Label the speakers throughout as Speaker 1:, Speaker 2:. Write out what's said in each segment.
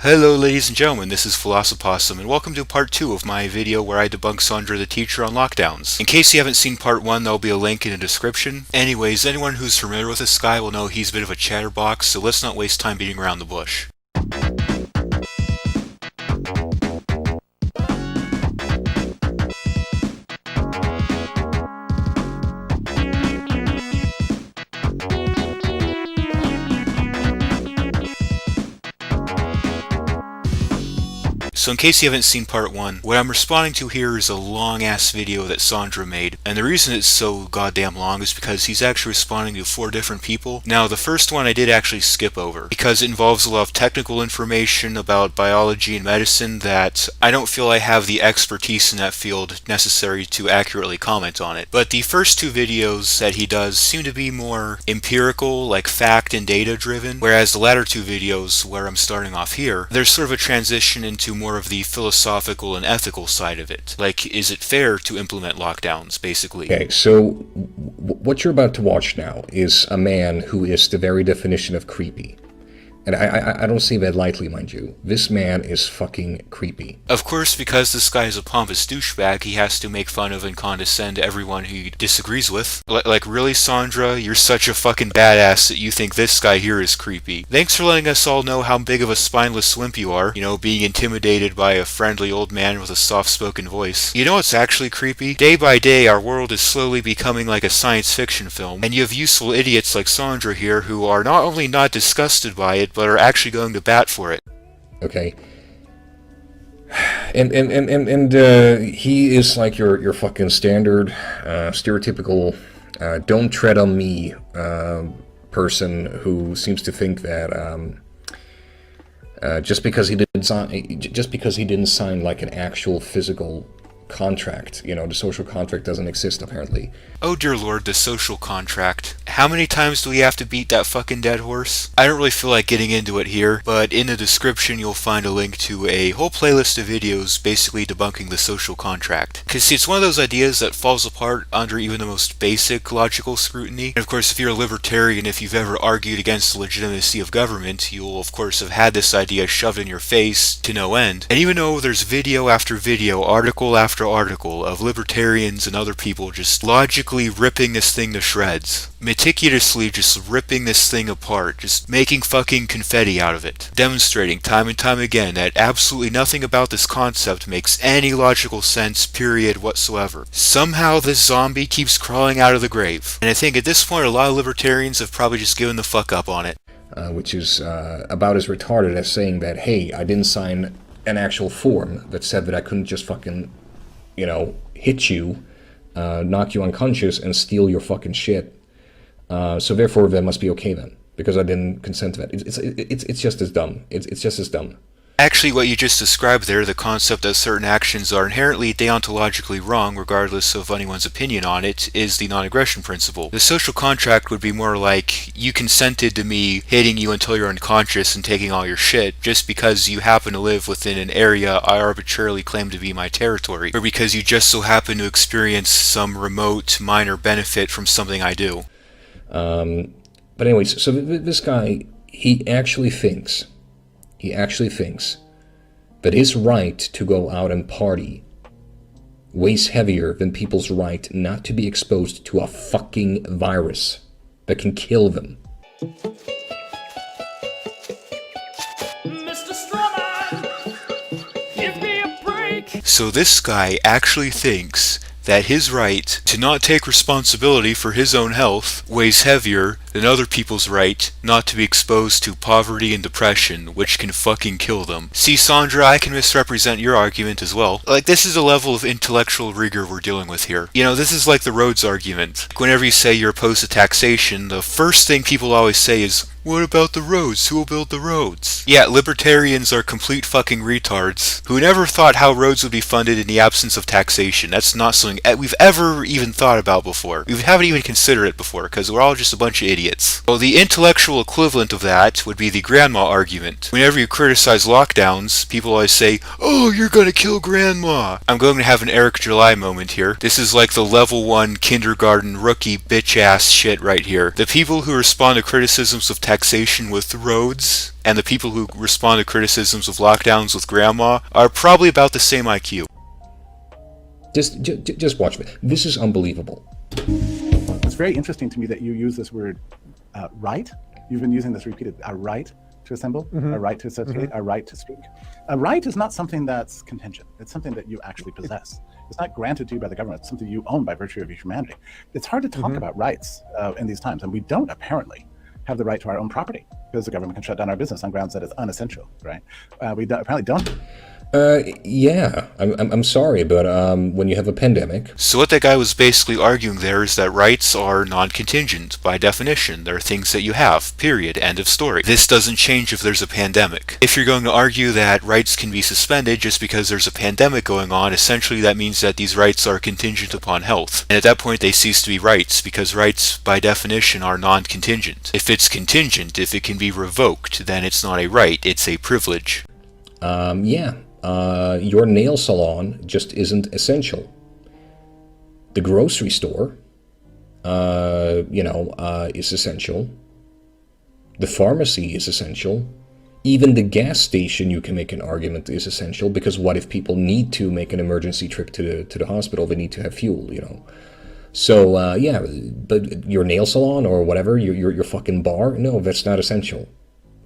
Speaker 1: Hello ladies and gentlemen, this is Philosophossum, and welcome to part 2 of my video where I debunk Sandre the teacher on lockdowns. In case you haven't seen part 1, there'll be a link in the description. Anyways, anyone who's familiar with this guy will know he's a bit of a chatterbox, so let's not waste time beating around the bush. So in case you haven't seen part 1, what I'm responding to here is a long-ass video that Sandre made. And the reason it's so goddamn long is because he's actually responding to 4 different people. Now, the first one I did actually skip over, because it involves a lot of technical information about biology and medicine that I don't feel I have the expertise in that field necessary to accurately comment on it. But the first 2 videos that he does seem to be more empirical, like fact and data driven, whereas the latter 2 videos, where I'm starting off here, there's sort of a transition into more of the philosophical and ethical side of it. Like, is it fair to implement lockdowns, basically?
Speaker 2: Okay, so what you're about to watch now is a man who is the very definition of creepy. And I don't say that lightly, mind you. This man is fucking creepy.
Speaker 1: Of course, because this guy is a pompous douchebag, he has to make fun of and condescend to everyone who he disagrees with. Like, really, Sandre? You're such a fucking badass that you think this guy here is creepy. Thanks for letting us all know how big of a spineless wimp you are, you know, being intimidated by a friendly old man with a soft-spoken voice. You know what's actually creepy? Day by day, our world is slowly becoming like a science fiction film, and you have useful idiots like Sandre here who are not only not disgusted by it, but are actually going to bat for it.
Speaker 2: Okay. And he is like your fucking standard, stereotypical, don't tread on me, person who seems to think that, just because he didn't sign like an actual physical contract, you know, the social contract doesn't exist apparently.
Speaker 1: Oh dear lord, the social contract. How many times do we have to beat that fucking dead horse? I don't really feel like getting into it here, but in the description you'll find a link to a whole playlist of videos basically debunking the social contract. Cause see, it's one of those ideas that falls apart under even the most basic logical scrutiny. And of course, if you're a libertarian, if you've ever argued against the legitimacy of government, you'll of course have had this idea shoved in your face to no end. And even though there's video after video, article after article of libertarians and other people just logically ripping this thing to shreds, meticulously just ripping this thing apart, just making fucking confetti out of it, demonstrating time and time again that absolutely nothing about this concept makes any logical sense, period, whatsoever. Somehow this zombie keeps crawling out of the grave. And I think at this point a lot of libertarians have probably just given the fuck up on it.
Speaker 2: Which is about as retarded as saying that, hey, I didn't sign an actual form that said that I couldn't just fucking, you know, hit you, knock you unconscious, and steal your fucking shit. So therefore, that must be okay then, because I didn't consent to that. It's just as dumb. It's just as dumb.
Speaker 1: Actually, what you just described there, the concept that certain actions are inherently deontologically wrong, regardless of anyone's opinion on it, is the non-aggression principle. The social contract would be more like, you consented to me hitting you until you're unconscious and taking all your shit, just because you happen to live within an area I arbitrarily claim to be my territory, or because you just so happen to experience some remote, minor benefit from something I do.
Speaker 2: But anyways, so this guy, he actually thinks that his right to go out and party weighs heavier than people's right not to be exposed to a fucking virus that can kill them.
Speaker 3: Mr. Strawman, give me a break.
Speaker 1: So this guy actually thinks that his right to not take responsibility for his own health weighs heavier than other people's right not to be exposed to poverty and depression, which can fucking kill them. See, Sandre, I can misrepresent your argument as well. Like, this is a level of intellectual rigor we're dealing with here. You know, this is like the roads argument. Whenever you say you're opposed to taxation, the first thing people always say is, what about the roads? Who will build the roads? Yeah, libertarians are complete fucking retards who never thought how roads would be funded in the absence of taxation. That's not something we've ever even thought about before. We haven't even considered it before, because we're all just a bunch of idiots. idiots. Well, the intellectual equivalent of that would be the grandma argument. Whenever you criticize lockdowns, people always say, "Oh, you're gonna kill grandma." I'm going to have an Eric July moment here. This is like the level 1 kindergarten rookie bitch-ass shit right here. The people who respond to criticisms of taxation with roads, and the people who respond to criticisms of lockdowns with grandma are probably about the same IQ.
Speaker 2: Just watch me. This is unbelievable.
Speaker 4: It's very interesting to me that you use this word right. You've been using this repeated, a right to assemble, a right to associate, a right to speak. A right is not something that's contingent. It's something that you actually possess. It's not granted to you by the government. It's something you own by virtue of your humanity. It's hard to talk about rights in these times, and we don't apparently have the right to our own property because the government can shut down our business on grounds that it's unessential, right? Apparently don't.
Speaker 2: Yeah, I'm sorry, but when you have a pandemic...
Speaker 1: So what that guy was basically arguing there is that rights are non-contingent, by definition. They're things that you have, period, end of story. This doesn't change if there's a pandemic. If you're going to argue that rights can be suspended just because there's a pandemic going on, essentially that means that these rights are contingent upon health. And at that point they cease to be rights, because rights, by definition, are non-contingent. If it's contingent, if it can be revoked, then it's not a right, it's a privilege.
Speaker 2: Yeah. Your nail salon just isn't essential. The grocery store, is essential. The pharmacy is essential. Even the gas station, you can make an argument, is essential, because what if people need to make an emergency trip to the hospital? They need to have fuel, So, yeah, but your nail salon or whatever, your fucking bar, no, that's not essential.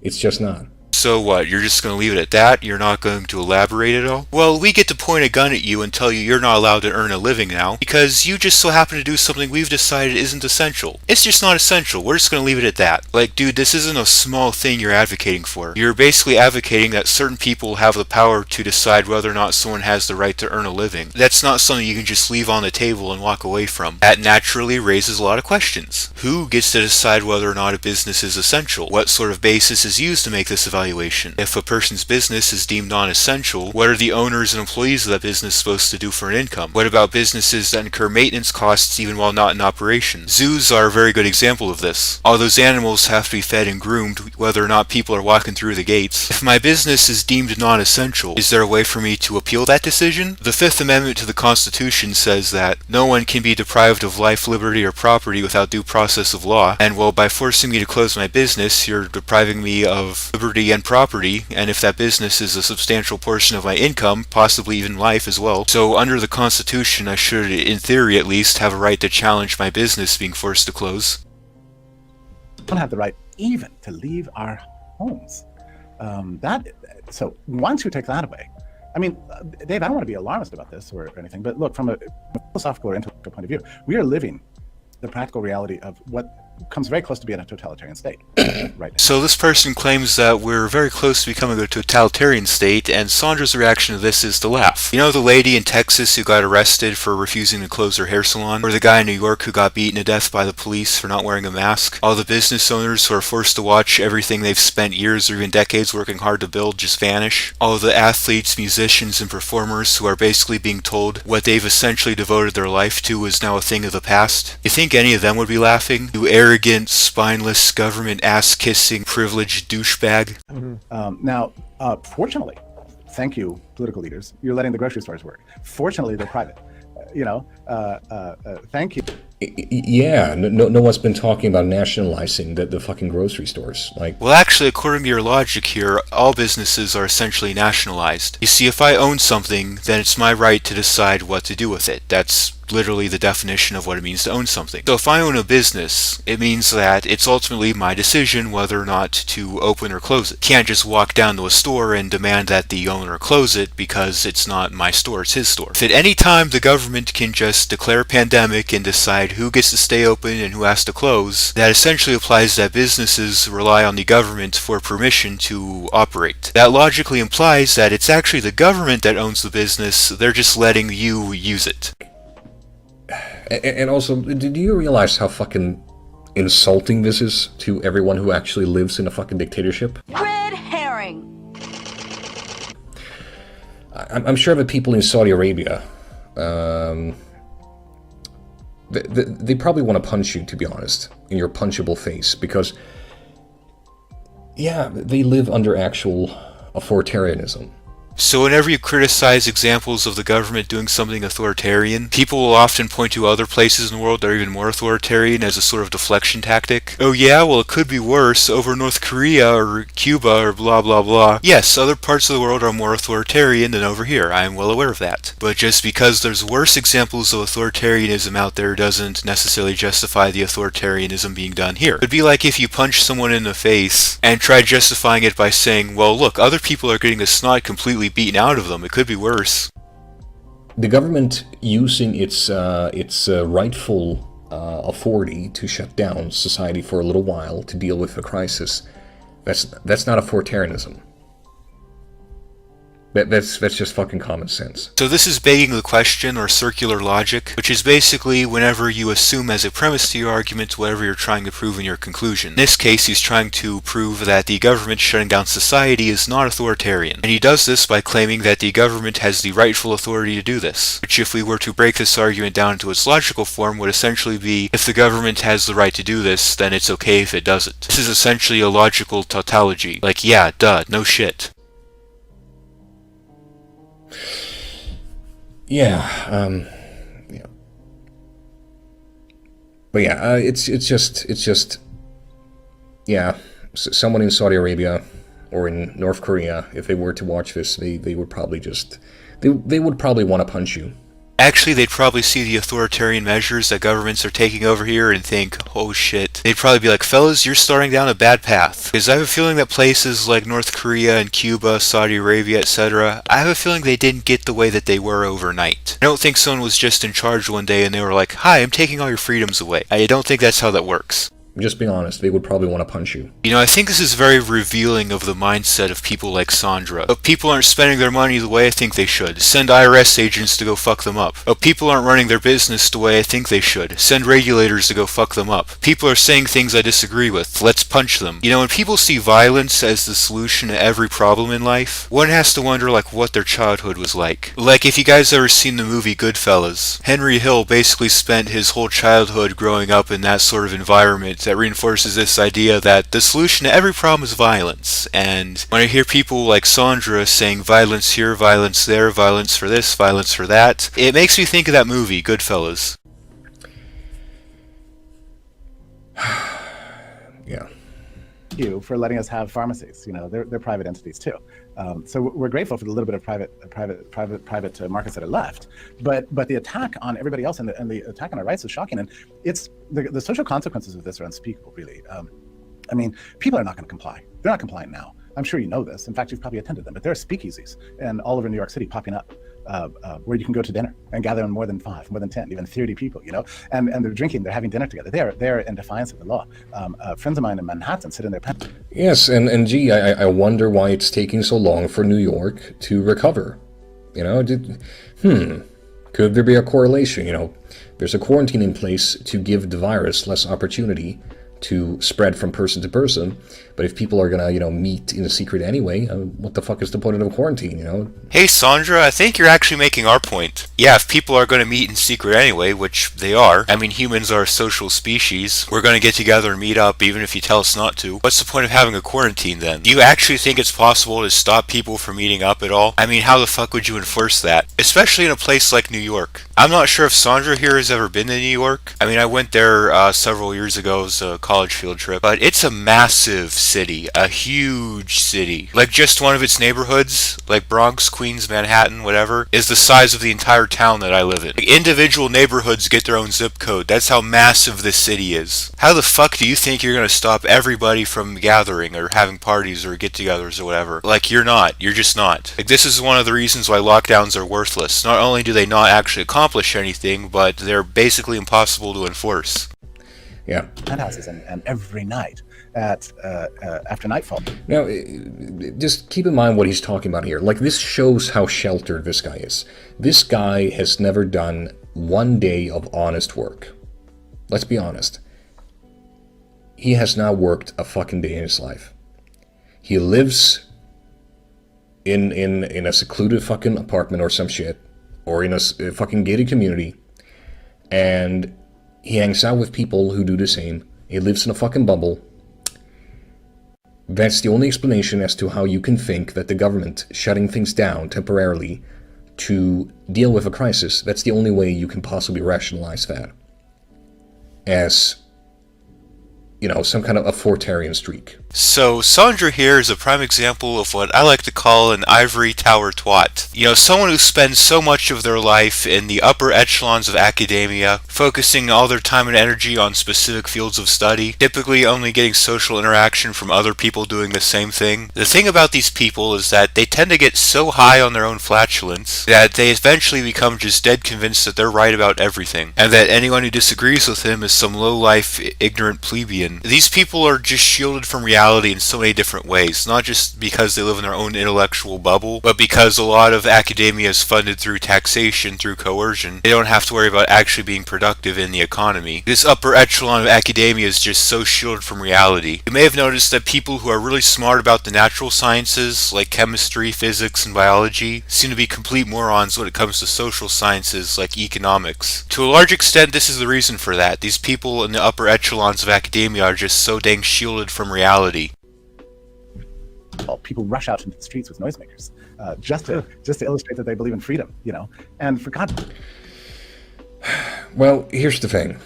Speaker 2: It's just not.
Speaker 1: So what, you're just going to leave it at that? You're not going to elaborate at all? Well, we get to point a gun at you and tell you you're not allowed to earn a living now, because you just so happen to do something we've decided isn't essential. It's just not essential. We're just going to leave it at that. Like, dude, this isn't a small thing you're advocating for. You're basically advocating that certain people have the power to decide whether or not someone has the right to earn a living. That's not something you can just leave on the table and walk away from. That naturally raises a lot of questions. Who gets to decide whether or not a business is essential? What sort of basis is used to make this evaluation? If a person's business is deemed non-essential, what are the owners and employees of that business supposed to do for an income? What about businesses that incur maintenance costs even while not in operation? Zoos are a very good example of this. All those animals have to be fed and groomed whether or not people are walking through the gates. If my business is deemed non-essential, is there a way for me to appeal that decision? The Fifth Amendment to the Constitution says that no one can be deprived of life, liberty, or property without due process of law, and well, by forcing me to close my business, you're depriving me of liberty and property, and if that business is a substantial portion of my income, possibly even life as well. So under the Constitution, I should, in theory at least, have a right to challenge my business being forced to close.
Speaker 4: We don't have the right even to leave our homes. So once you take that away, I mean, Dave, I don't want to be alarmist about this or anything, but look, from a philosophical or intellectual point of view, we are living the practical reality of what comes very close to being a totalitarian state right now.
Speaker 1: So this person claims that we're very close to becoming a totalitarian state, and Sandre's reaction to this is to laugh. You know the lady in Texas who got arrested for refusing to close her hair salon? Or the guy in New York who got beaten to death by the police for not wearing a mask? All the business owners who are forced to watch everything they've spent years or even decades working hard to build just vanish? All the athletes, musicians, and performers who are basically being told what they've essentially devoted their life to is now a thing of the past? You think any of them would be laughing? You arrogant, spineless, government ass-kissing, privileged douchebag?
Speaker 4: Now, fortunately, thank you, political leaders, you're letting the grocery stores work. Fortunately, they're private. Thank you.
Speaker 2: Yeah, no one's been talking about nationalizing the fucking grocery stores.
Speaker 1: Well, actually, according to your logic here, all businesses are essentially nationalized. You see, if I own something, then it's my right to decide what to do with it. That's literally the definition of what it means to own something. So if I own a business, it means that it's ultimately my decision whether or not to open or close it. Can't just walk down to a store and demand that the owner close it because it's not my store, it's his store. If at any time the government can just declare a pandemic and decide who gets to stay open and who has to close, that essentially applies that businesses rely on the government for permission to operate. That logically implies that it's actually the government that owns the business, they're just letting you use it.
Speaker 2: And also, do you realize how fucking insulting this is to everyone who actually lives in a fucking dictatorship?
Speaker 5: Red herring!
Speaker 2: I'm sure the people in Saudi Arabia, They probably want to punch you, to be honest, in your punchable face, because, yeah, they live under actual authoritarianism.
Speaker 1: So whenever you criticize examples of the government doing something authoritarian, people will often point to other places in the world that are even more authoritarian as a sort of deflection tactic. Oh yeah, well it could be worse over North Korea or Cuba or blah blah blah. Yes, other parts of the world are more authoritarian than over here, I am well aware of that. But just because there's worse examples of authoritarianism out there doesn't necessarily justify the authoritarianism being done here. It'd be like if you punch someone in the face and try justifying it by saying, well look, other people are getting the snot completely beaten out of them. It could be worse.
Speaker 2: The government using its rightful authority to shut down society for a little while to deal with a crisis, that's not authoritarianism. That's just fucking common sense.
Speaker 1: So this is begging the question, or circular logic, which is basically whenever you assume as a premise to your argument whatever you're trying to prove in your conclusion. In this case, he's trying to prove that the government shutting down society is not authoritarian. And he does this by claiming that the government has the rightful authority to do this, which if we were to break this argument down into its logical form would essentially be, if the government has the right to do this, then it's okay if it doesn't. This is essentially a logical tautology. Like, yeah, duh, no shit.
Speaker 2: Yeah, but yeah, it's just, yeah, someone in Saudi Arabia or in North Korea, if they were to watch this, they would probably just, they would probably want to punch you.
Speaker 1: Actually, they'd probably see the authoritarian measures that governments are taking over here and think, oh shit. They'd probably be like, fellas, you're starting down a bad path. Because I have a feeling that places like North Korea and Cuba, Saudi Arabia, etc., I have a feeling they didn't get the way that they were overnight. I don't think someone was just in charge one day and they were like, hi, I'm taking all your freedoms away. I don't think that's how that works.
Speaker 2: Just being honest, they would probably want to punch you.
Speaker 1: You know, I think this is very revealing of the mindset of people like Sandre. Oh, people aren't spending their money the way I think they should. Send IRS agents to go fuck them up. Oh, people aren't running their business the way I think they should. Send regulators to go fuck them up. People are saying things I disagree with. Let's punch them. You know, when people see violence as the solution to every problem in life, one has to wonder, like, what their childhood was like. Like, if you guys ever seen the movie Goodfellas, Henry Hill basically spent his whole childhood growing up in that sort of environment that reinforces this idea that the solution to every problem is violence. And when I hear people like Sandre saying violence here, violence there, violence for this, violence for that, it makes me think of that movie, Goodfellas.
Speaker 2: Yeah.
Speaker 4: You for letting us have pharmacies. You know, they're private entities too. So we're grateful for the little bit of private markets that are left. But the attack on everybody else and the attack on our rights is shocking. And it's the social consequences of this are unspeakable, really. I mean, people are not going to comply. They're not compliant now. I'm sure you know this. In fact, you've probably attended them. But there are speakeasies and all over New York City popping up. Where you can go to dinner and gather more than 5, more than 10, even 30 people, you know, and they're drinking, they're having dinner together. They're in defiance of the law. Friends of mine in Manhattan sit in their pen.
Speaker 2: Yes, and gee, I wonder why it's taking so long for New York to recover. You know, could there be a correlation? You know, there's a quarantine in place to give the virus less opportunity to spread from person to person, but if people are gonna, you know, meet in a secret anyway, what the fuck is the point of quarantine, you know?
Speaker 1: Hey Sandre, I think you're actually making our point. Yeah, if people are going to meet in secret anyway, which they are, I mean, humans are a social species, we're going to get together and meet up even if you tell us not to. What's the point of having a quarantine then? Do you actually think it's possible to stop people from meeting up at all? I mean, how the fuck would you enforce that? Especially in a place like New York. I'm not sure if Sandre here has ever been to New York. I mean, I went there several years ago as a college field trip, but it's a massive city, a huge city. Like, just one of its neighborhoods, like Bronx, Queens, Manhattan, whatever, is the size of the entire town that I live in. Like, individual neighborhoods get their own zip code. That's how massive this city is. How the fuck do you think you're gonna stop everybody from gathering or having parties or get-togethers or whatever? Like, you're not. You're just not. Like, this is one of the reasons why lockdowns are worthless. Not only do they not actually accomplish anything, but they're basically impossible to enforce.
Speaker 2: Yeah.
Speaker 4: Penthouses and every night at after nightfall.
Speaker 2: Now, just keep in mind what he's talking about here. Like, this shows how sheltered this guy is. This guy has never done one day of honest work. Let's be honest. He has not worked a fucking day in his life. He lives in a secluded fucking apartment or some shit, or in a fucking gated community, and He hangs out with people who do the same. He lives in a fucking bubble. That's the only explanation as to how you can think that the government shutting things down temporarily to deal with a crisis, that's the only way you can possibly rationalize that as, some kind of authoritarian streak.
Speaker 1: So, Sandre here is a prime example of what I like to call an ivory tower twat. Someone who spends so much of their life in the upper echelons of academia, focusing all their time and energy on specific fields of study, typically only getting social interaction from other people doing the same thing. The thing about these people is that they tend to get so high on their own flatulence that they eventually become just dead convinced that they're right about everything, and that anyone who disagrees with him is some low-life, ignorant plebeian. These people are just shielded from reality in so many different ways, not just because they live in their own intellectual bubble, but because a lot of academia is funded through taxation, through coercion. They don't have to worry about actually being productive in the economy. This upper echelon of academia is just so shielded from reality. You may have noticed that people who are really smart about the natural sciences, like chemistry, physics, and biology, seem to be complete morons when it comes to social sciences, like economics. To a large extent, this is the reason for that. These people in the upper echelons of academia are just so dang shielded from reality.
Speaker 4: People rush out into the streets with noisemakers just to illustrate that they believe in freedom, and for God.
Speaker 2: Well, here's the thing.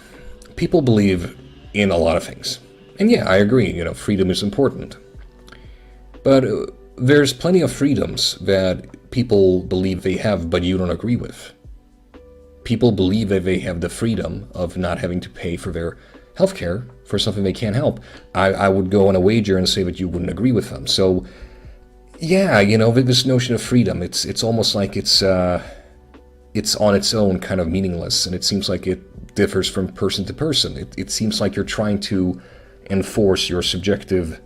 Speaker 2: People believe in a lot of things. And yeah, I agree, freedom is important. But there's plenty of freedoms that people believe they have, but you don't agree with. People believe that they have the freedom of not having to pay for their healthcare for something they can't help. I would go on a wager and say that you wouldn't agree with them. So, yeah, this notion of freedom, it's almost like it's on its own kind of meaningless, and it seems like it differs from person to person. It seems like you're trying to enforce your subjective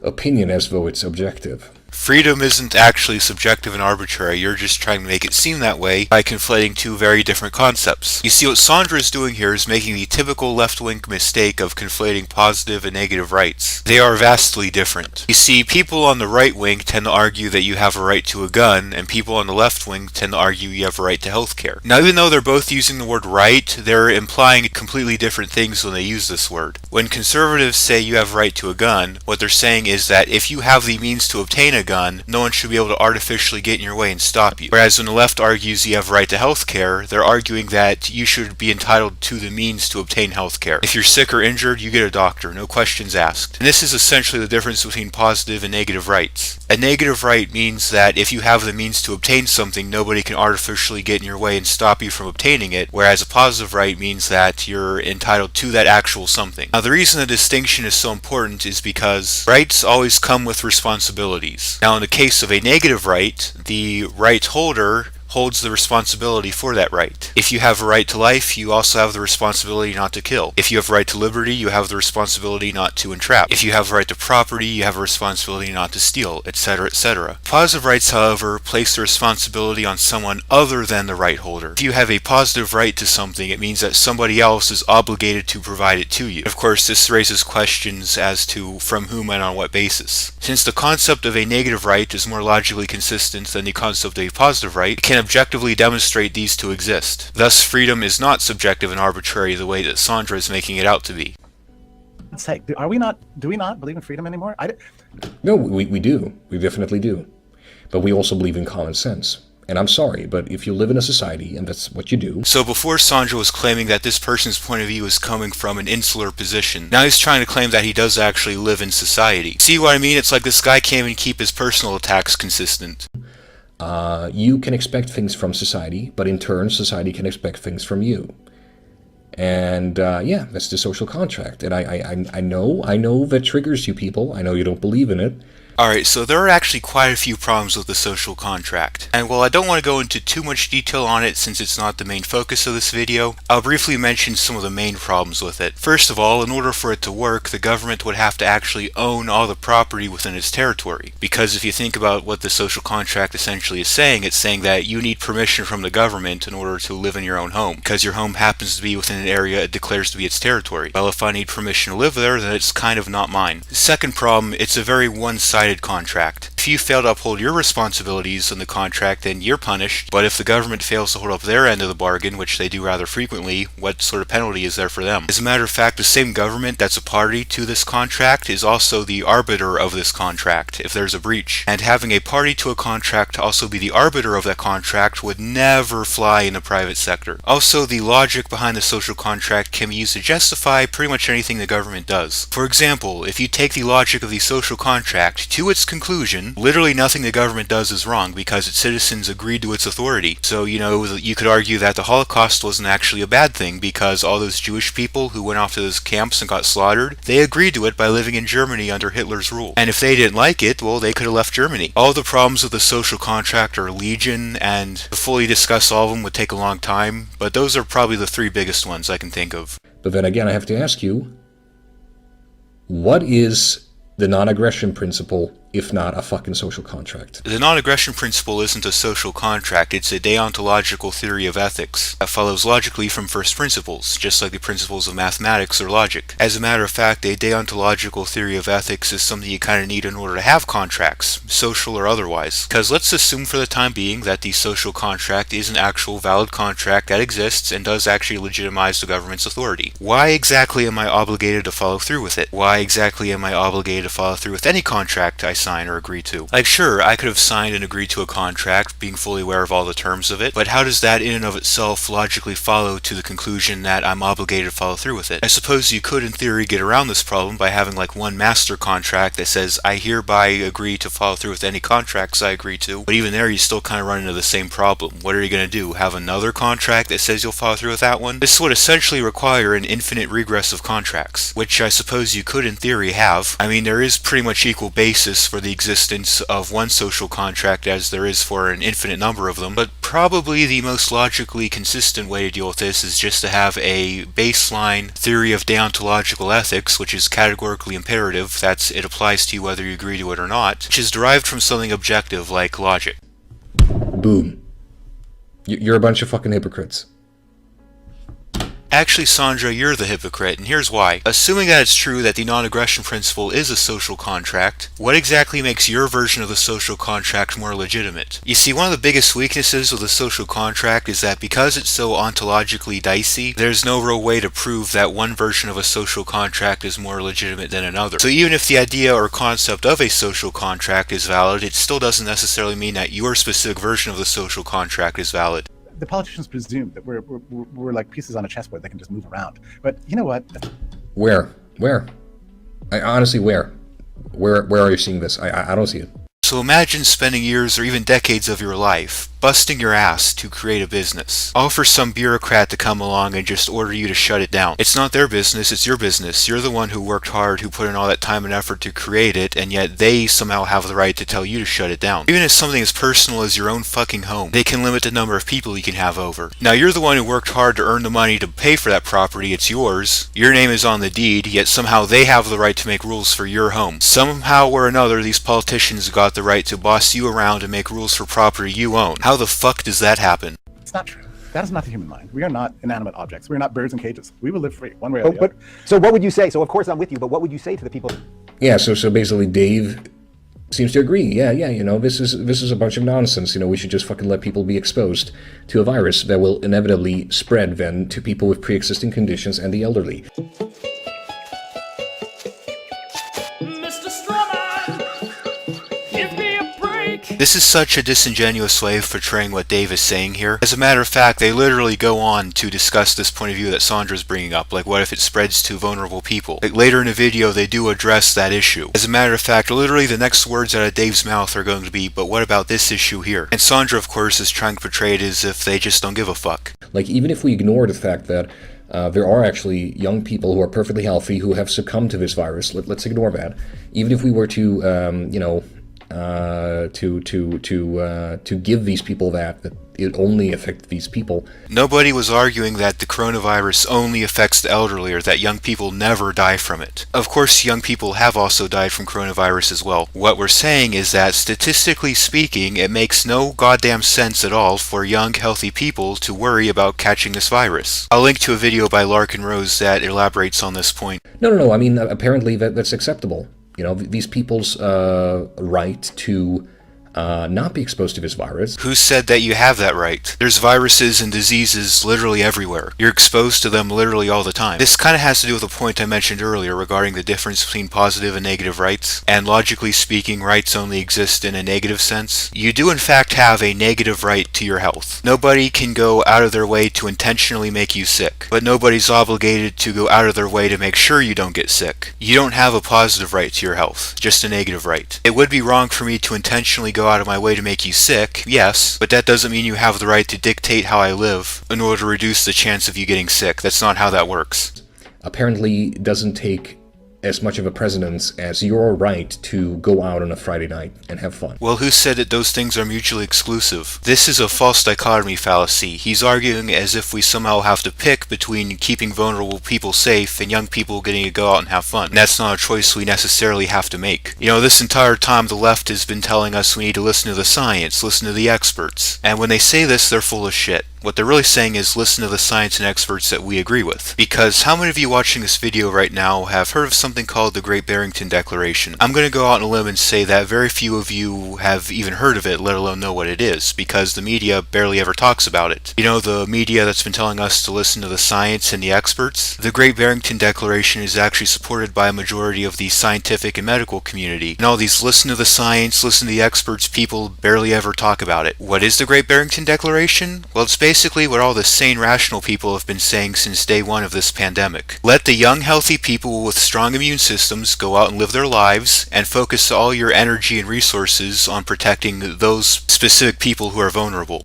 Speaker 2: opinion as though it's objective.
Speaker 1: Freedom isn't actually subjective and arbitrary, you're just trying to make it seem that way by conflating two very different concepts. You see, what Sandre is doing here is making the typical left-wing mistake of conflating positive and negative rights. They are vastly different. You see, people on the right wing tend to argue that you have a right to a gun, and people on the left wing tend to argue you have a right to healthcare. Now, even though they're both using the word right, they're implying completely different things when they use this word. When conservatives say you have a right to a gun, what they're saying is that if you have the means to obtain a gun, no one should be able to artificially get in your way and stop you. Whereas when the left argues you have a right to healthcare, they're arguing that you should be entitled to the means to obtain healthcare. If you're sick or injured, you get a doctor, no questions asked. And this is essentially the difference between positive and negative rights. A negative right means that if you have the means to obtain something, nobody can artificially get in your way and stop you from obtaining it, whereas a positive right means that you're entitled to that actual something. Now, the reason the distinction is so important is because rights always come with responsibilities. Now, in the case of a negative right, the right holder holds the responsibility for that right. If you have a right to life, you also have the responsibility not to kill. If you have a right to liberty, you have the responsibility not to entrap. If you have a right to property, you have a responsibility not to steal, etc., etc. Positive rights, however, place the responsibility on someone other than the right holder. If you have a positive right to something, it means that somebody else is obligated to provide it to you. Of course, this raises questions as to from whom and on what basis. Since the concept of a negative right is more logically consistent than the concept of a positive right, it can objectively demonstrate these to exist. Thus, freedom is not subjective and arbitrary the way that Sandre is making it out to be.
Speaker 4: Do we not believe in freedom anymore?
Speaker 2: No, we do. We definitely do. But we also believe in common sense. And I'm sorry, but if you live in a society, and that's what you do...
Speaker 1: So before Sandre was claiming that this person's point of view is coming from an insular position, now he's trying to claim that he does actually live in society. See what I mean? It's like this guy can't even keep his personal attacks consistent.
Speaker 2: You can expect things from society, but in turn, society can expect things from you. And yeah, that's the social contract. And I know that triggers you people. I know you don't believe in it.
Speaker 1: Alright, so there are actually quite a few problems with the social contract. And while I don't want to go into too much detail on it since it's not the main focus of this video, I'll briefly mention some of the main problems with it. First of all, in order for it to work, the government would have to actually own all the property within its territory. Because if you think about what the social contract essentially is saying, it's saying that you need permission from the government in order to live in your own home. Because your home happens to be within an area it declares to be its territory. Well, if I need permission to live there, then it's kind of not mine. The second problem, it's a very one-sided contract. If you fail to uphold your responsibilities in the contract, then you're punished. But if the government fails to hold up their end of the bargain, which they do rather frequently, what sort of penalty is there for them? As a matter of fact, the same government that's a party to this contract is also the arbiter of this contract if there's a breach. And having a party to a contract also be the arbiter of that contract would never fly in the private sector. Also, the logic behind the social contract can be used to justify pretty much anything the government does. For example, if you take the logic of the social contract to its conclusion, literally nothing the government does is wrong because its citizens agreed to its authority. So, you could argue that the Holocaust wasn't actually a bad thing because all those Jewish people who went off to those camps and got slaughtered, they agreed to it by living in Germany under Hitler's rule. And if they didn't like it, well, they could have left Germany. All the problems with the social contract are legion, and to fully discuss all of them would take a long time, but those are probably the three biggest ones I can think of.
Speaker 2: But then again, I have to ask you, what is the non-aggression principle if not a fucking social contract?
Speaker 1: The non-aggression principle isn't a social contract, it's a deontological theory of ethics that follows logically from first principles, just like the principles of mathematics or logic. As a matter of fact, a deontological theory of ethics is something you kind of need in order to have contracts, social or otherwise. Because let's assume for the time being that the social contract is an actual valid contract that exists and does actually legitimize the government's authority. Why exactly am I obligated to follow through with it? Why exactly am I obligated to follow through with any contract I sign or agree to? Like, sure, I could have signed and agreed to a contract, being fully aware of all the terms of it, but how does that in and of itself logically follow to the conclusion that I'm obligated to follow through with it? I suppose you could in theory get around this problem by having like one master contract that says, I hereby agree to follow through with any contracts I agree to, but even there you still kind of run into the same problem. What are you going to do? Have another contract that says you'll follow through with that one? This would essentially require an infinite regress of contracts, which I suppose you could in theory have. I mean, there is pretty much equal basis for the existence of one social contract as there is for an infinite number of them, but probably the most logically consistent way to deal with this is just to have a baseline theory of deontological ethics, which is categorically imperative, that's it applies to you whether you agree to it or not, which is derived from something objective like logic.
Speaker 2: Boom. You're a bunch of fucking hypocrites.
Speaker 1: Actually, Sandre, you're the hypocrite, and here's why. Assuming that it's true that the non-aggression principle is a social contract, what exactly makes your version of the social contract more legitimate? You see, one of the biggest weaknesses of the social contract is that because it's so ontologically dicey, there's no real way to prove that one version of a social contract is more legitimate than another. So even if the idea or concept of a social contract is valid, it still doesn't necessarily mean that your specific version of the social contract is valid.
Speaker 4: The politicians presume that we're like pieces on a chessboard that can just move around. But you know what?
Speaker 2: Where? Honestly, where are you seeing this? I don't see it.
Speaker 1: So imagine spending years or even decades of your life busting your ass to create a business, all for some bureaucrat to come along and just order you to shut it down. It's not their business, it's your business. You're the one who worked hard, who put in all that time and effort to create it, and yet they somehow have the right to tell you to shut it down. Even if something as personal as your own fucking home, they can limit the number of people you can have over. Now you're the one who worked hard to earn the money to pay for that property, it's yours. Your name is on the deed, yet somehow they have the right to make rules for your home. Somehow or another, these politicians got the right to boss you around and make rules for property you own. How the fuck does that happen?
Speaker 4: It's not true. That is not the human mind. We are not inanimate objects. We are not birds in cages. We will live free, one way or the other.
Speaker 5: So what would you say? So of course I'm with you, but what would you say to the people?
Speaker 2: Yeah, so basically Dave seems to agree. Yeah, this is a bunch of nonsense. We should just fucking let people be exposed to a virus that will inevitably spread then to people with pre-existing conditions and the elderly.
Speaker 3: Mr. Strawman, give me a break.
Speaker 1: This is such a disingenuous way of portraying what Dave is saying here. As a matter of fact, they literally go on to discuss this point of view that Sandra's bringing up, like what if it spreads to vulnerable people. Like later in the video, they do address that issue. As a matter of fact, literally the next words out of Dave's mouth are going to be, but what about this issue here? And Sandra, of course, is trying to portray it as if they just don't give a fuck.
Speaker 2: Like, even if we ignore the fact that there are actually young people who are perfectly healthy who have succumbed to this virus, let's ignore that. Even if we were to to give these people that it only affects these people.
Speaker 1: Nobody was arguing that the coronavirus only affects the elderly or that young people never die from it. Of course, young people have also died from coronavirus as well. What we're saying is that, statistically speaking, it makes no goddamn sense at all for young, healthy people to worry about catching this virus. I'll link to a video by Larken that elaborates on this point.
Speaker 2: No, I mean, apparently that's acceptable. You know, these people's right to not be exposed to this virus.
Speaker 1: Who said that you have that right? There's viruses and diseases literally everywhere. You're exposed to them literally all the time. This kind of has to do with a point I mentioned earlier regarding the difference between positive and negative rights. And logically speaking, rights only exist in a negative sense. You do in fact have a negative right to your health. Nobody can go out of their way to intentionally make you sick, but nobody's obligated to go out of their way to make sure you don't get sick. You don't have a positive right to your health, just a negative right. It would be wrong for me to intentionally go out of my way to make you sick, yes, but that doesn't mean you have the right to dictate how I live in order to reduce the chance of you getting sick. That's not how that works.
Speaker 2: Apparently doesn't take as much of a precedence as your right to go out on a Friday night and have fun.
Speaker 1: Well, who said that those things are mutually exclusive? This is a false dichotomy fallacy. He's arguing as if we somehow have to pick between keeping vulnerable people safe and young people getting to go out and have fun. And that's not a choice we necessarily have to make. You know, this entire time the left has been telling us we need to listen to the science, listen to the experts. And when they say this, they're full of shit. What they're really saying is listen to the science and experts that we agree with. Because how many of you watching this video right now have heard of something called the Great Barrington Declaration? I'm going to go out on a limb and say that very few of you have even heard of it, let alone know what it is, because the media barely ever talks about it. You know, the media that's been telling us to listen to the science and the experts? The Great Barrington Declaration is actually supported by a majority of the scientific and medical community. And all these listen to the science, listen to the experts people barely ever talk about it. What is the Great Barrington Declaration? Well, it's basically what all the sane, rational people have been saying since day one of this pandemic. Let the young, healthy people with strong immune systems go out and live their lives, and focus all your energy and resources on protecting those specific people who are vulnerable.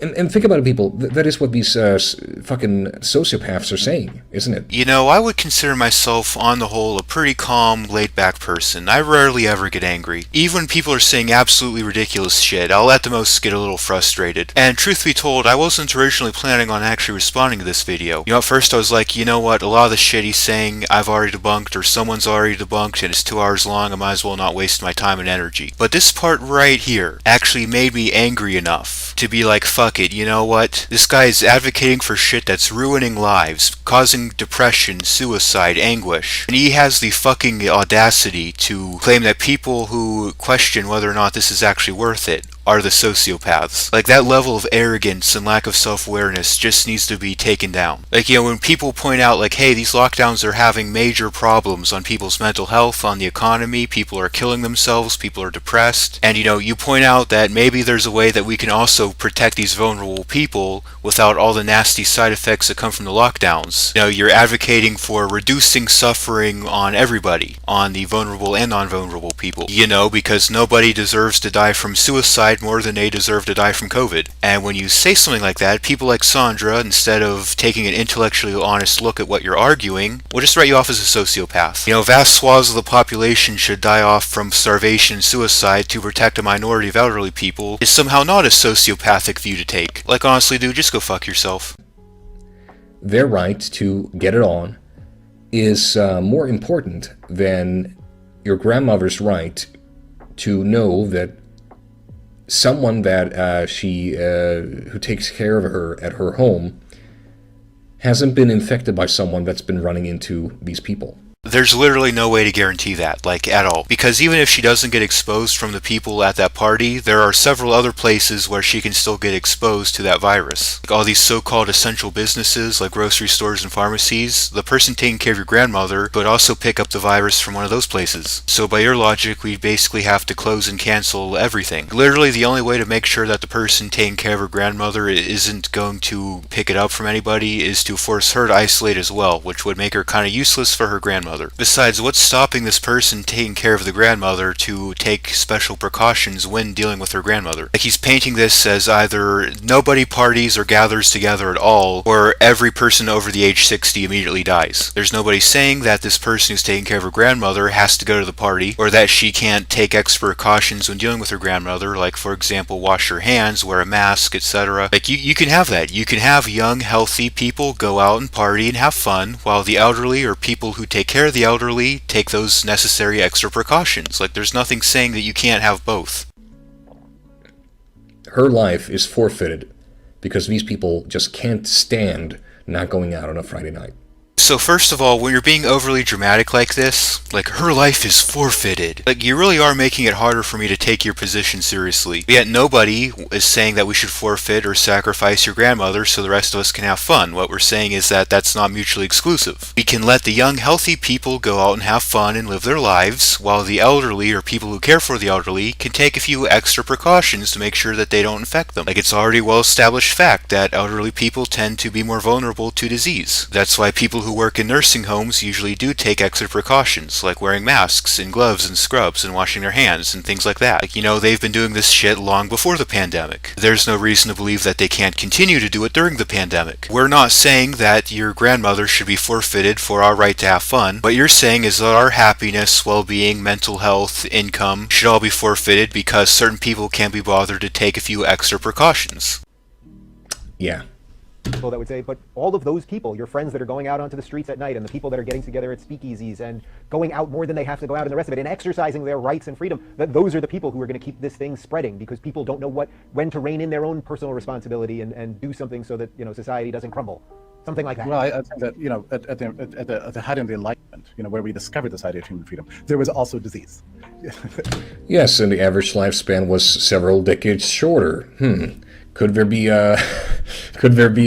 Speaker 2: And think about it, people. That is what these fucking sociopaths are saying, isn't it?
Speaker 1: You know, I would consider myself, on the whole, a pretty calm, laid-back person. I rarely ever get angry. Even when people are saying absolutely ridiculous shit, I'll at the most get a little frustrated. And truth be told, I wasn't originally planning on actually responding to this video. You know, at first I was like, you know what, a lot of the shit he's saying I've already debunked, or someone's already debunked, and it's 2 hours long, I might as well not waste my time and energy. But this part right here actually made me angry enough to be like, fuck it, you know what? This guy is advocating for shit that's ruining lives, causing depression, suicide, anguish. And he has the fucking audacity to claim that people who question whether or not this is actually worth it are the sociopaths. Like, that level of arrogance and lack of self-awareness just needs to be taken down. Like, you know, when people point out, like, hey, these lockdowns are having major problems on people's mental health, on the economy, people are killing themselves, people are depressed, and, you know, you point out that maybe there's a way that we can also protect these vulnerable people without all the nasty side effects that come from the lockdowns. You know, you're advocating for reducing suffering on everybody, on the vulnerable and non-vulnerable people. You know, because nobody deserves to die from suicide more than they deserve to die from COVID. And when you say something like that, people like Sandre, instead of taking an intellectually honest look at what you're arguing, will just write you off as a sociopath. You know, vast swaths of the population should die off from starvation and suicide to protect a minority of elderly people is somehow not a sociopathic view to take. Like, honestly, dude, just go fuck yourself.
Speaker 2: Their right to get it on is more important than your grandmother's right to know that someone that who takes care of her at her home hasn't been infected by someone that's been running into these people.
Speaker 1: There's literally no way to guarantee that, like, at all. Because even if she doesn't get exposed from the people at that party, there are several other places where she can still get exposed to that virus. Like all these so-called essential businesses, like grocery stores and pharmacies, the person taking care of your grandmother could also pick up the virus from one of those places. So by your logic, we basically have to close and cancel everything. Literally, the only way to make sure that the person taking care of her grandmother isn't going to pick it up from anybody is to force her to isolate as well, which would make her kind of useless for her grandmother. Besides, what's stopping this person taking care of the grandmother to take special precautions when dealing with her grandmother? Like, he's painting this as either nobody parties or gathers together at all, or every person over the age 60 immediately dies. There's nobody saying that this person who's taking care of her grandmother has to go to the party, or that she can't take extra precautions when dealing with her grandmother, like, for example, wash her hands, wear a mask, etc. Like, you can have that. You can have young, healthy people go out and party and have fun, while the elderly or people who take care of the elderly take those necessary extra precautions. Like, there's nothing saying that you can't have both.
Speaker 2: Her life is forfeited because these people just can't stand not going out on a Friday night.
Speaker 1: So first of all, when you're being overly dramatic like this, like her life is forfeited, like you really are making it harder for me to take your position seriously. Yet nobody is saying that we should forfeit or sacrifice your grandmother so the rest of us can have fun. What we're saying is that that's not mutually exclusive. We can let the young, healthy people go out and have fun and live their lives, while the elderly or people who care for the elderly can take a few extra precautions to make sure that they don't infect them. Like it's already well established fact that elderly people tend to be more vulnerable to disease. That's why people who work in nursing homes usually do take extra precautions, like wearing masks and gloves and scrubs and washing their hands and things like that. Like, you know, they've been doing this shit long before the pandemic. There's no reason to believe that they can't continue to do it during the pandemic. We're not saying that your grandmother should be forfeited for our right to have fun. What you're saying is that our happiness, well-being, mental health, income should all be forfeited because certain people can't be bothered to take a few extra precautions.
Speaker 2: Yeah.
Speaker 5: People that would say, but all of those people, your friends that are going out onto the streets at night and the people that are getting together at speakeasies and going out more than they have to go out and the rest of it and exercising their rights and freedom, that those are the people who are going to keep this thing spreading because people don't know when to rein in their own personal responsibility and do something so that, you know, society doesn't crumble. Something like that.
Speaker 4: Well, I think that, you know, at the height of the Enlightenment, you know, where we discovered this idea of human freedom, there was also disease.
Speaker 2: Yes, and the average lifespan was several decades shorter. Could there be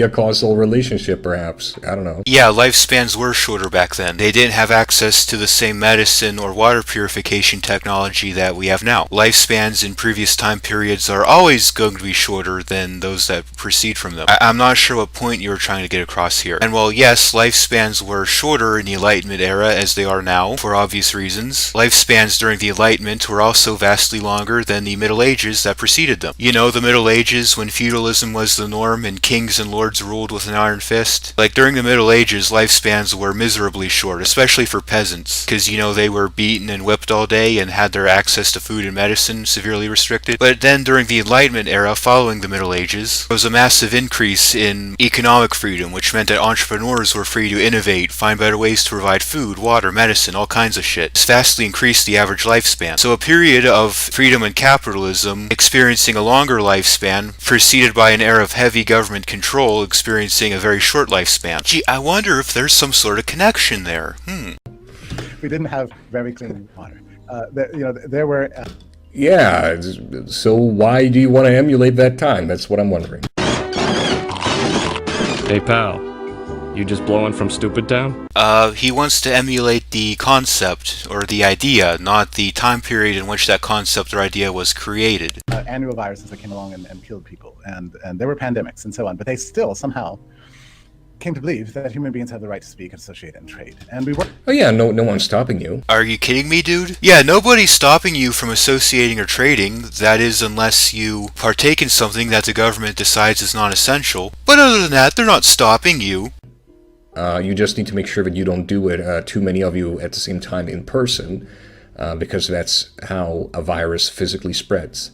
Speaker 2: a causal relationship, perhaps? I don't know.
Speaker 1: Yeah, lifespans were shorter back then. They didn't have access to the same medicine or water purification technology that we have now. Lifespans in previous time periods are always going to be shorter than those that precede from them. I'm not sure what point you were trying to get across here. And while yes, lifespans were shorter in the Enlightenment era as they are now, for obvious reasons, lifespans during the Enlightenment were also vastly longer than the Middle Ages that preceded them. You know, the Middle Ages, when feudalism was the norm and kings and lords ruled with an iron fist. Like during the Middle Ages, lifespans were miserably short, especially for peasants, because, you know, they were beaten and whipped all day and had their access to food and medicine severely restricted. But then during the Enlightenment era following the Middle Ages, there was a massive increase in economic freedom, which meant that entrepreneurs were free to innovate, find better ways to provide food, water, medicine, all kinds of shit. This vastly increased the average lifespan. So a period of freedom and capitalism experiencing a longer lifespan preceded by an era of heavy government control experiencing a very short lifespan. Gee, I wonder if there's some sort of connection there.
Speaker 4: We didn't have very clean water. There were...
Speaker 2: Yeah, so why do you want to emulate that time? That's what I'm wondering.
Speaker 6: Hey pal, you just blowing from Stupid Town?
Speaker 1: He wants to emulate the concept, or the idea, not the time period in which that concept or idea was created.
Speaker 4: Annual viruses that came along and killed people, and there were pandemics and so on, but they still somehow came to believe that human beings have the right to speak, associate, and trade. And we were...
Speaker 2: Oh yeah, no one's stopping you.
Speaker 1: Are you kidding me, dude? Yeah, nobody's stopping you from associating or trading, that is, unless you partake in something that the government decides is not essential. But other than that, they're not stopping you.
Speaker 2: You just need to make sure that you don't do it, too many of you at the same time in person, because that's how a virus physically spreads.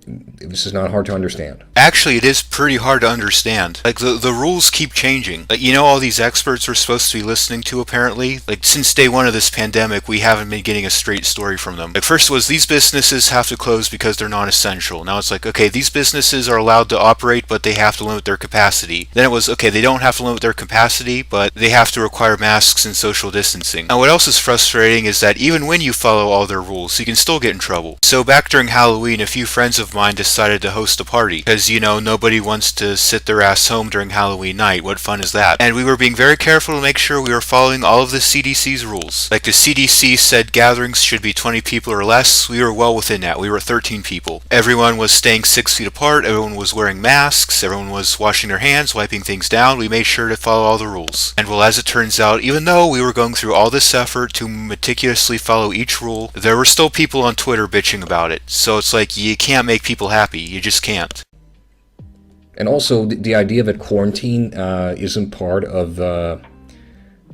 Speaker 2: This is not hard to understand.
Speaker 1: Actually, it is pretty hard to understand. Like, the rules keep changing. Like, you know, all these experts we're supposed to be listening to, apparently? Like, since day one of this pandemic, we haven't been getting a straight story from them. Like, first was, these businesses have to close because they're non-essential. Now it's like, okay, these businesses are allowed to operate, but they have to limit their capacity. Then it was, okay, they don't have to limit their capacity, but they have to require masks and social distancing. Now, what else is frustrating is that even when you follow all their rules, you can still get in trouble. So back during Halloween, a few friends of mine decided to host a party, because, you know, nobody wants to sit their ass home during Halloween night. What fun is that? And we were being very careful to make sure we were following all of the CDC's rules. Like, the CDC said gatherings should be 20 people or less. We were well within that. We were 13 people. Everyone was staying 6 feet apart. Everyone was wearing masks. Everyone was washing their hands, wiping things down. We made sure to follow all the rules. And well, as it turns out, even though we were going through all this effort to meticulously follow each rule, there were still people on Twitter bitching about it. So it's like, you can't make people happy. You just can't.
Speaker 2: And also, the idea that quarantine isn't part of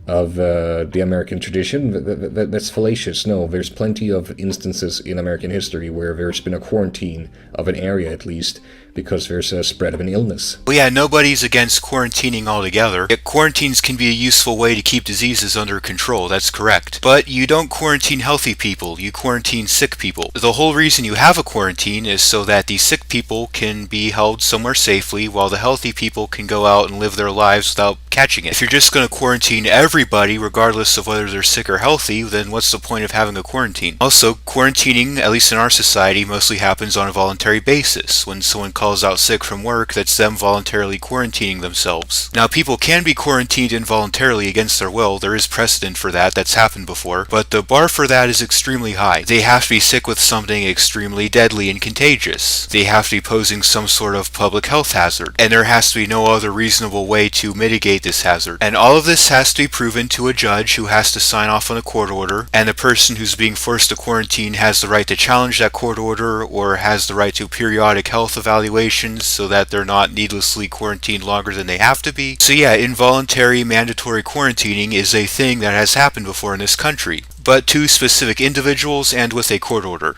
Speaker 2: of the American tradition. That's fallacious. No, there's plenty of instances in American history where there's been a quarantine of an area, at least, because there's a spread of an illness.
Speaker 1: Well, yeah, nobody's against quarantining altogether. Yet quarantines can be a useful way to keep diseases under control, that's correct. But you don't quarantine healthy people, you quarantine sick people. The whole reason you have a quarantine is so that the sick people can be held somewhere safely while the healthy people can go out and live their lives without catching it. If you're just going to quarantine everybody, regardless of whether they're sick or healthy, then what's the point of having a quarantine? Also, quarantining, at least in our society, mostly happens on a voluntary basis. When someone calls out sick from work, that's them voluntarily quarantining themselves. Now, people can be quarantined involuntarily against their will. There is precedent for that. That's happened before. But the bar for that is extremely high. They have to be sick with something extremely deadly and contagious. They have to be posing some sort of public health hazard. And there has to be no other reasonable way to mitigate this hazard. And all of this has to be proven to a judge who has to sign off on a court order. And the person who's being forced to quarantine has the right to challenge that court order or has the right to periodic health evaluations so that they're not needlessly quarantined longer than they have to be. So yeah, involuntary mandatory quarantining is a thing that has happened before in this country, but to specific individuals and with a court order.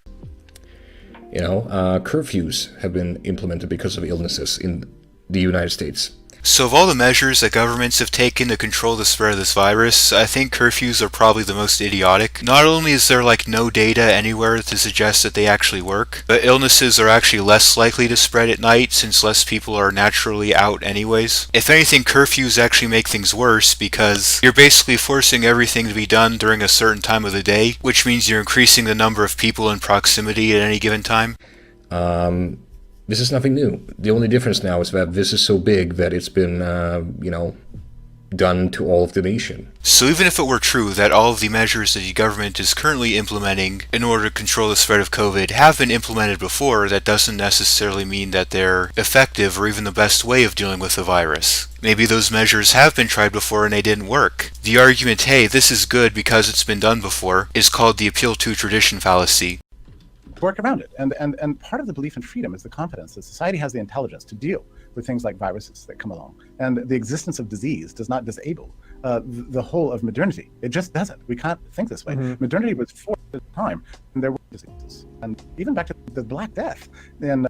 Speaker 2: You know, curfews have been implemented because of illnesses in the United States.
Speaker 1: So of all the measures that governments have taken to control the spread of this virus, I think curfews are probably the most idiotic. Not only is there like no data anywhere to suggest that they actually work, but illnesses are actually less likely to spread at night since less people are naturally out anyways. If anything, curfews actually make things worse because you're basically forcing everything to be done during a certain time of the day, which means you're increasing the number of people in proximity at any given time.
Speaker 2: This is nothing new. The only difference now is that this is so big that it's been, done to all of the nation.
Speaker 1: So even if it were true that all of the measures that the government is currently implementing in order to control the spread of COVID have been implemented before, that doesn't necessarily mean that they're effective or even the best way of dealing with the virus. Maybe those measures have been tried before and they didn't work. The argument, hey, this is good because it's been done before, is called the appeal to tradition fallacy.
Speaker 4: Work around it. And part of the belief in freedom is the confidence that society has the intelligence to deal with things like viruses that come along. And the existence of disease does not disable the whole of modernity. It just doesn't. We can't think this way. Mm-hmm. Modernity was forced at the time, and there were diseases. And even back to the Black Death in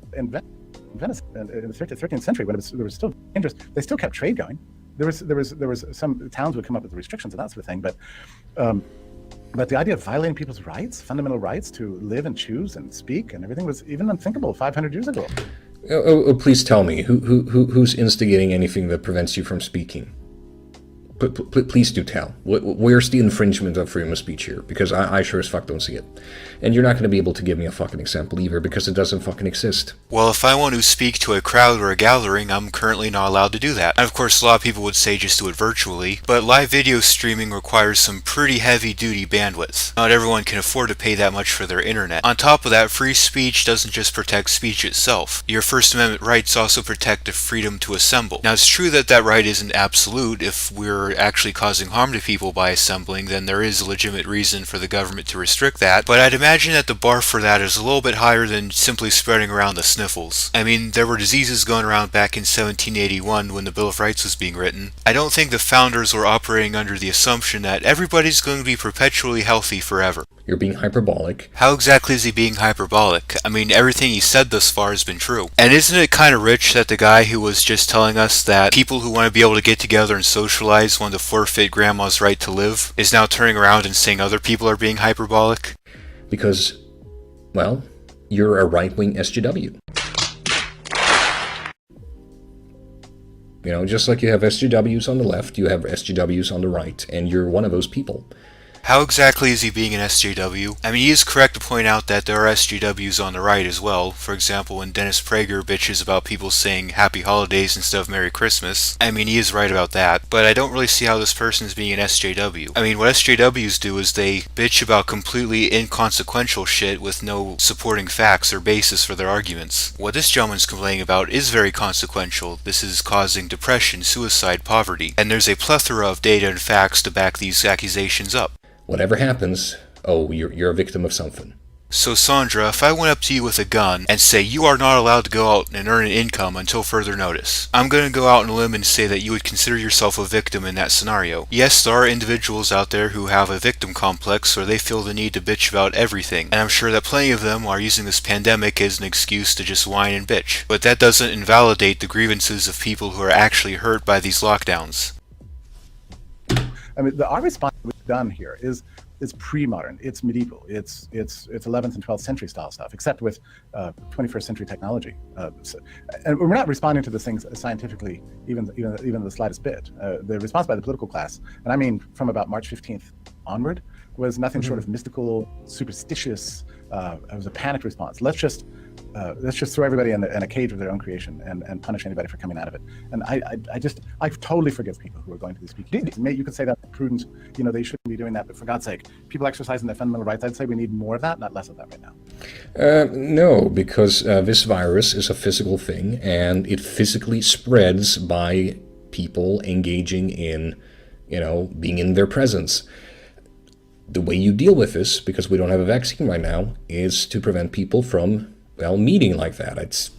Speaker 4: Venice in the 13th century, when it was still dangerous, they still kept trade going. There was some towns would come up with restrictions and that sort of thing, but the idea of violating people's rights, fundamental rights to live and choose and speak and everything, was even unthinkable 500 years ago.
Speaker 2: Please tell me, who's instigating anything that prevents you from speaking? Please do tell. Where's the infringement of freedom of speech here? Because I sure as fuck don't see it. And you're not going to be able to give me a fucking example either, because it doesn't fucking exist.
Speaker 1: Well, if I want to speak to a crowd or a gathering, I'm currently not allowed to do that. And of course, a lot of people would say just do it virtually, but live video streaming requires some pretty heavy-duty bandwidth. Not everyone can afford to pay that much for their internet. On top of that, free speech doesn't just protect speech itself. Your First Amendment rights also protect the freedom to assemble. Now, it's true that that right isn't absolute. If we're actually causing harm to people by assembling, then there is a legitimate reason for the government to restrict that, but I'd imagine that the bar for that is a little bit higher than simply spreading around the sniffles. I mean, there were diseases going around back in 1781 when the Bill of Rights was being written. I don't think the founders were operating under the assumption that everybody's going to be perpetually healthy forever.
Speaker 2: You're being hyperbolic.
Speaker 1: How exactly is he being hyperbolic? I mean, everything he said thus far has been true. And isn't it kind of rich that the guy who was just telling us that people who want to be able to get together and socialize want to forfeit grandma's right to live is now turning around and saying other people are being hyperbolic?
Speaker 2: Because, well, you're a right-wing SJW. You know, just like you have SJWs on the left, you have SJWs on the right, and you're one of those people.
Speaker 1: How exactly is he being an SJW? I mean, he is correct to point out that there are SJWs on the right as well. For example, when Dennis Prager bitches about people saying Happy Holidays instead of Merry Christmas. I mean, he is right about that, but I don't really see how this person is being an SJW. I mean, what SJWs do is they bitch about completely inconsequential shit with no supporting facts or basis for their arguments. What this gentleman's complaining about is very consequential. This is causing depression, suicide, poverty, and there's a plethora of data and facts to back these accusations up.
Speaker 2: Whatever happens, oh, you're a victim of something.
Speaker 1: So Sandra, if I went up to you with a gun and say you are not allowed to go out and earn an income until further notice, I'm going to go out on a limb and say that you would consider yourself a victim in that scenario. Yes, there are individuals out there who have a victim complex or they feel the need to bitch about everything, and I'm sure that plenty of them are using this pandemic as an excuse to just whine and bitch. But that doesn't invalidate the grievances of people who are actually hurt by these lockdowns.
Speaker 4: I mean, our response we've done here is pre-modern, it's medieval, it's 11th and 12th century style stuff, except with 21st century technology. And we're not responding to these things scientifically, even the slightest bit. The response by the political class, and I mean from about March 15th onward, was nothing short of mystical, superstitious. It was a panicked response. Let's just throw everybody in a cage of their own creation and punish anybody for coming out of it. And I totally forgive people who are going to these speakeasies. You could say that's prudent, they shouldn't be doing that, but for God's sake, people exercising their fundamental rights, I'd say we need more of that, not less of that right now.
Speaker 2: No, because this virus is a physical thing, and it physically spreads by people engaging in, being in their presence. The way you deal with this, because we don't have a vaccine right now, is to prevent people from, meeting like that.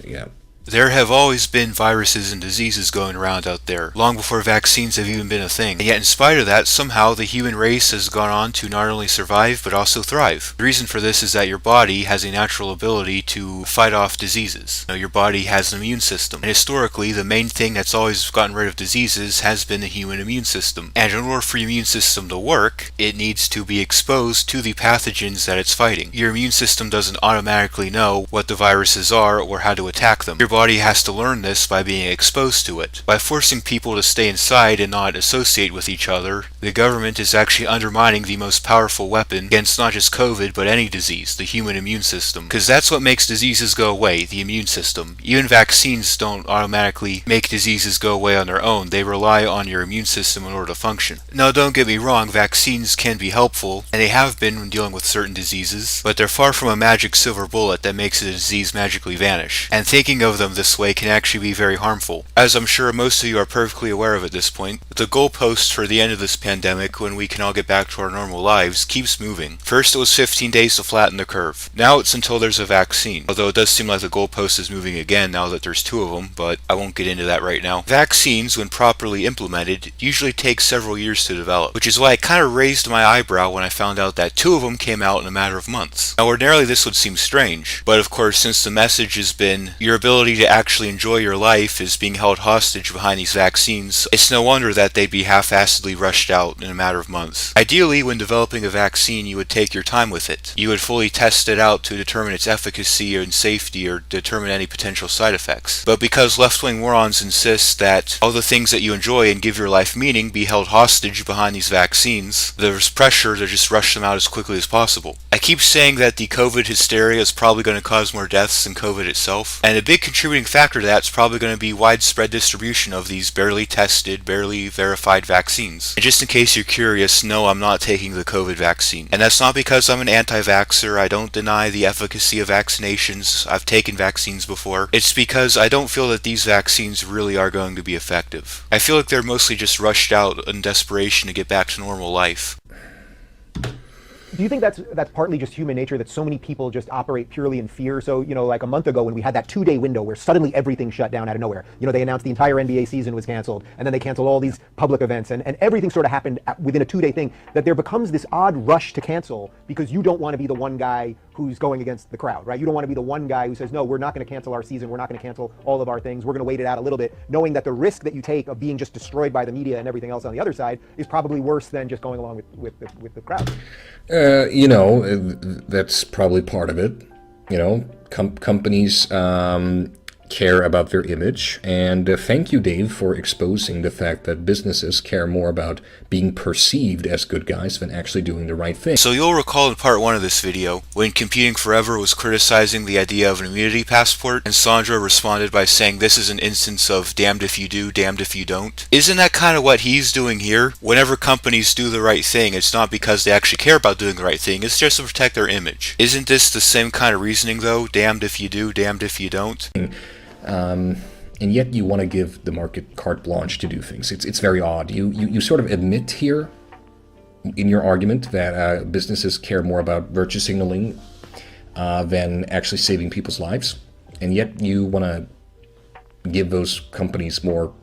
Speaker 2: Yeah.
Speaker 1: There have always been viruses and diseases going around out there, long before vaccines have even been a thing. And yet in spite of that, somehow the human race has gone on to not only survive, but also thrive. The reason for this is that your body has a natural ability to fight off diseases. Your body has an immune system. And historically, the main thing that's always gotten rid of diseases has been the human immune system. And in order for your immune system to work, it needs to be exposed to the pathogens that it's fighting. Your immune system doesn't automatically know what the viruses are or how to attack them. Your body has to learn this by being exposed to it. By forcing people to stay inside and not associate with each other, the government is actually undermining the most powerful weapon against not just COVID, but any disease, the human immune system. Because that's what makes diseases go away, the immune system. Even vaccines don't automatically make diseases go away on their own. They rely on your immune system in order to function. Now, don't get me wrong, vaccines can be helpful, and they have been when dealing with certain diseases, but they're far from a magic silver bullet that makes a disease magically vanish. And thinking of them this way can actually be very harmful. As I'm sure most of you are perfectly aware of at this point, the goalpost for the end of this pandemic, when we can all get back to our normal lives, keeps moving. First it was 15 days to flatten the curve. Now it's until there's a vaccine, although it does seem like the goalpost is moving again now that there's two of them, but I won't get into that right now. Vaccines, when properly implemented, usually take several years to develop, which is why I kind of raised my eyebrow when I found out that two of them came out in a matter of months. Now ordinarily this would seem strange, but of course since the message has been your ability to actually enjoy your life is being held hostage behind these vaccines, it's no wonder that they'd be half-assedly rushed out in a matter of months. Ideally, when developing a vaccine, you would take your time with it. You would fully test it out to determine its efficacy and safety or determine any potential side effects. But because left-wing morons insist that all the things that you enjoy and give your life meaning be held hostage behind these vaccines, there's pressure to just rush them out as quickly as possible. I keep saying that the COVID hysteria is probably going to cause more deaths than COVID itself, and a big contributing factor to that's probably going to be widespread distribution of these barely tested, barely verified vaccines. And just in case you're curious, no, I'm not taking the COVID vaccine. And that's not because I'm an anti-vaxxer. I don't deny the efficacy of vaccinations. I've taken vaccines before. It's because I don't feel that these vaccines really are going to be effective. I feel like they're mostly just rushed out in desperation to get back to normal life.
Speaker 5: Do you think that's partly just human nature, that so many people just operate purely in fear? So, like a month ago when we had that 2-day window where suddenly everything shut down out of nowhere, they announced the entire NBA season was canceled, and then they canceled all these public events, and everything sort of happened within a 2-day thing, that there becomes this odd rush to cancel because you don't want to be the one guy who's going against the crowd, right? You don't want to be the one guy who says, no, we're not going to cancel our season, we're not going to cancel all of our things, we're going to wait it out a little bit, knowing that the risk that you take of being just destroyed by the media and everything else on the other side is probably worse than just going along with the crowd.
Speaker 2: That's probably part of it. Companies care about their image, and thank you, Dave, for exposing the fact that businesses care more about being perceived as good guys than actually doing the right thing.
Speaker 1: So you'll recall in part 1 of this video, when Computing Forever was criticizing the idea of an immunity passport, and Sandre responded by saying this is an instance of damned if you do, damned if you don't. Isn't that kind of what he's doing here? Whenever companies do the right thing, it's not because they actually care about doing the right thing, it's just to protect their image. Isn't this the same kind of reasoning though? Damned if you do, damned if you don't?
Speaker 2: And yet you want to give the market carte blanche to do things. It's very odd. You sort of admit here in your argument that businesses care more about virtue signaling than actually saving people's lives, and yet you want to give those companies more,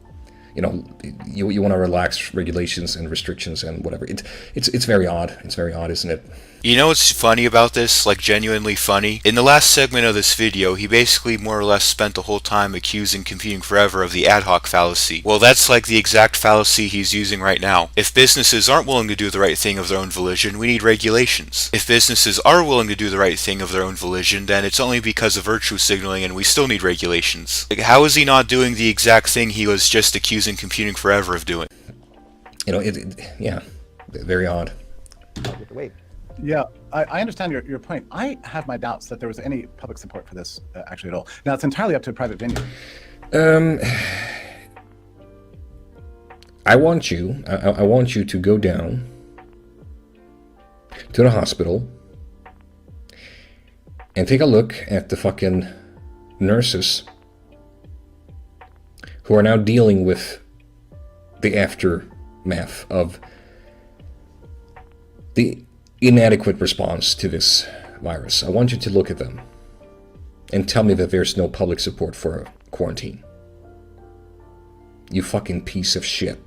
Speaker 2: you know, you want to relax regulations and restrictions and whatever. It's very odd. It's very odd, isn't it?
Speaker 1: You know what's funny about this? Like, genuinely funny? In the last segment of this video, he basically more or less spent the whole time accusing Computing Forever of the ad hoc fallacy. Well, that's like the exact fallacy he's using right now. If businesses aren't willing to do the right thing of their own volition, we need regulations. If businesses are willing to do the right thing of their own volition, then it's only because of virtue signaling and we still need regulations. Like, how is he not doing the exact thing he was just accusing Computing Forever of doing?
Speaker 2: You know, yeah, very odd.
Speaker 5: Wait.
Speaker 4: Yeah, I understand your point. I have my doubts that there was any public support for this actually at all. Now, it's entirely up to a private venue.
Speaker 2: I want you to go down to the hospital and take a look at the fucking nurses who are now dealing with the aftermath of the inadequate response to this virus. I want you to look at them and tell me that there's no public support for quarantine. You fucking piece of shit.